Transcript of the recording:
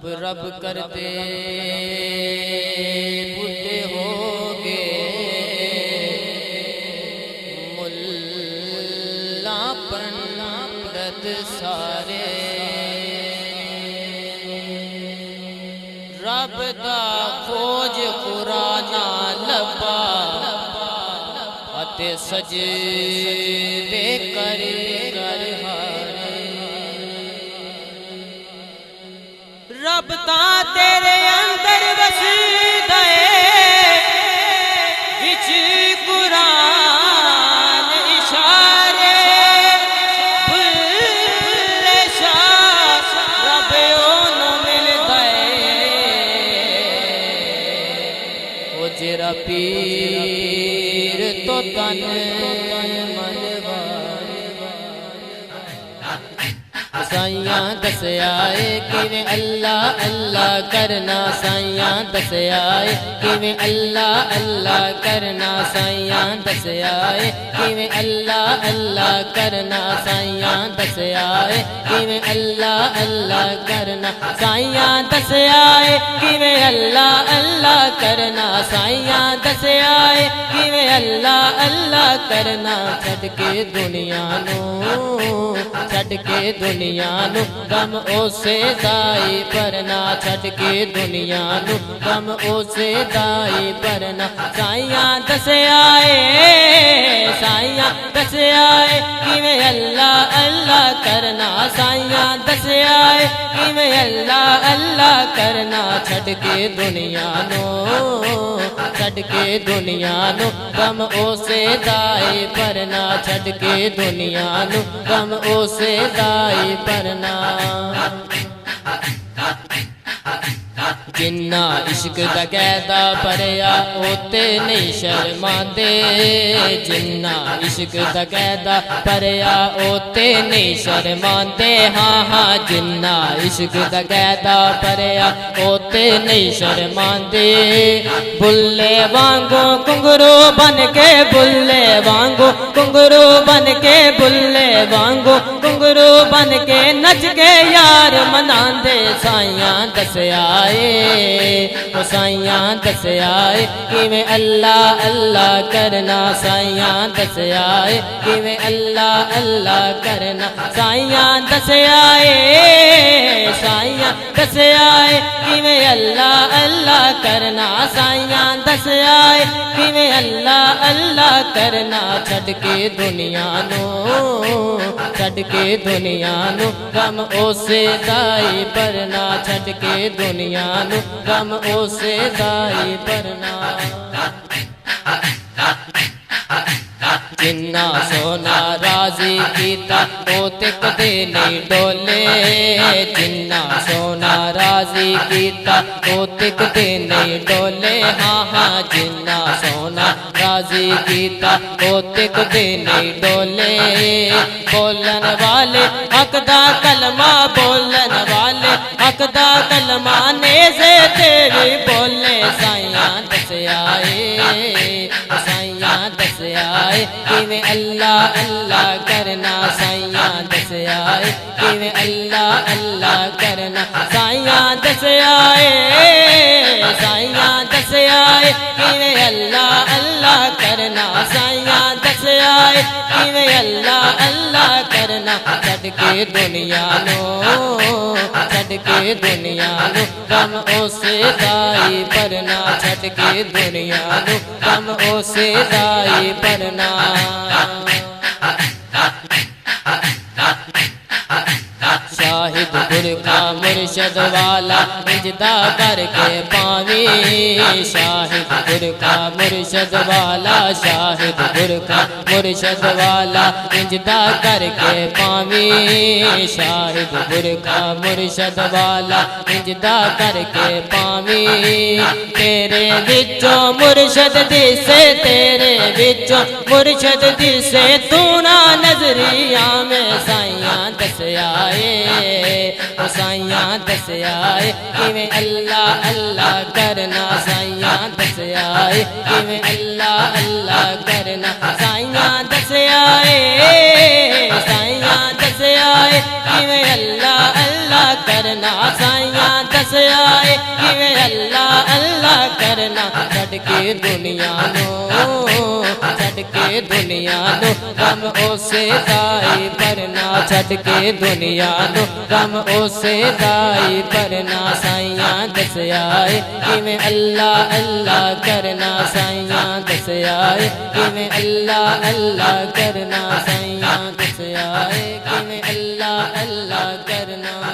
رب رب کرتے بڈھے ہو گے، ملا پنڈت سارے، رب دا کھوج قرآن لبا اتے سجدے کر رب تا تیرے اندر وسیدہ وچ قرآن اشارے بھلے شاہ رب اونوں ملدا او جڑا پیر تو تن سائیاں دسیا ہے کیویں اللہ اللہ کرنا، سائیاں دسیا ہے کیویں اللہ اللہ کرنا، سائیاں دسیا ہے کیویں اللہ اللہ کرنا، سائیاں دسیا ہے کیویں اللہ اللہ کرنا، سائیاں دسیا ہے کیویں اللہ اللہ کرنا، سائیاں دسیا ہے کیویں اللہ اللہ کرنا، چھڈ کے دنیا نو چھڈ کے دنیا نو غم اسے دائی پرنا، چھڈ کے دنیا نو غم اسے دائی پرنا، سائیاں دسیا ہے سائیاں دسیا ہے کیویں اللہ اللہ کرنا، سائیاں دسیا ہے کیویں اللہ اللہ کرنا، چھڈ کے دنیا نو چھڈ کے دنیا نو غم اسے دائی پرنا، چھڈ کے دنیا نو غم اسے دائی پرنا، جنہ عشق دا قیدا پریا اوتے نہیں شرماندے، جنہ عشق دا قیدا پریا اوتے نہیں شرماندے، ہاں ہاں جنہ عشق دا قیدا پریا اوتے نہیں شرماندے، بلے وانگو کنگرو بن کے بلے وانگو کنگرو بن کے بلے وانگو کنگرو بن کے نچ کے یار مناندے، سائیاں دسیا سائیاں دسیا ہے کیویں اللہ اللہ کرنا، سائیاں دسیا ہے کیویں اللہ اللہ کرنا، سائیاں دسیا ہے سائیاں دسیا ہے کیویں اللہ اللہ کرنا، سائیاں دسیا ہے کیویں اللہ اللہ کرنا، چھڈ کے دنیا نو چھڈ کے دنیا نو غم اسے دائی پرنا، چھڈ کے دنیا نو غم اسے دائی پرنا، جنہ سونا راضی کیتا او تے کدے نہیں ڈولے، جنہ سونا راضی کیتا او تے کدے نہیں ڈولے، ہاں ہاں جنہ سونا راضی کیتا او تے کدے نہیں ڈولے، بولن والے حق دا کلمہ بولن والے حق دا کلمہ نیزے تے وی بولے، سائیاں دسیا ہے سائیاں دسیا ہے کیویں اللہ اللہ کرنا، سائیاں دسیا ہے کیویں اللہ اللہ کرنا، سائیاں دسیا ہے سائیاں دسیا ہے کیویں اللہ اللہ کرنا، سائیاں دسیا ہے کیویں اللہ اللہ کرنا، چھڈ کے دنیا نو چھڈ کے دنیا نو غم اسے دائی پرنا، چھڈ کے دنیا نو غم اسے دائی پرنا، شاہد برقع مرشد والا سجدہ کر کے پاویں، شاہد برقع مرشد والا شاہد برقع مرشد والا سجدہ کر کے پاویں، شاہد برقع مرشد والا سجدہ کر کے پاویں، تیرے وچوں مرشد دسے تیرے وچوں مرشد دسے تو نہ نظریہ میں، سائیاں دسیا سائیاں دسیا ہے کیویں اللہ اللہ کرنا، سائیاں دسیا ہے کیویں اللہ اللہ کرنا، سائیاں دسیا ہے سائیاں دسیا ہے کیویں اللہ اللہ کرنا، سائیاں دس آئے کہ اللہ اللہ کرنا چھڈ کے دنیا نو چھڈ کے دنیا نو غم اسے دائی پرنا چھڈ کے دنیا نو غم اسے دائی پرنا سائیاں دس آئے کہ اللہ اللہ کرنا سائیاں دس آئے کہ اللہ اللہ کرنا سائیاں دس آئے کہ اللہ اللہ کرنا